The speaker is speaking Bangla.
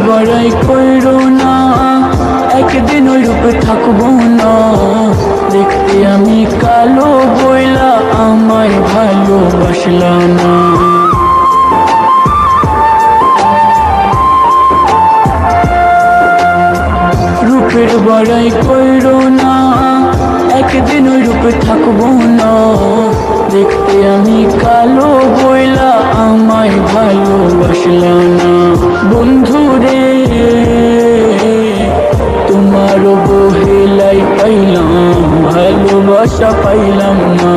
বড়াই কইরো না, একদিন ওই রূপে থাকবো না। দেখতে আমি কালো বইলা আমায় ভালোবাসলা না। রূপের বড়াই কইরো না, একদিন ওই রূপে থাকবো না। দেখতে আমি কালো বইলা আমায় ভালোবাসলা না। বন্ধু রে তোমার বহেলাই পাইলাম, ভালোবাসা পাইলাম না।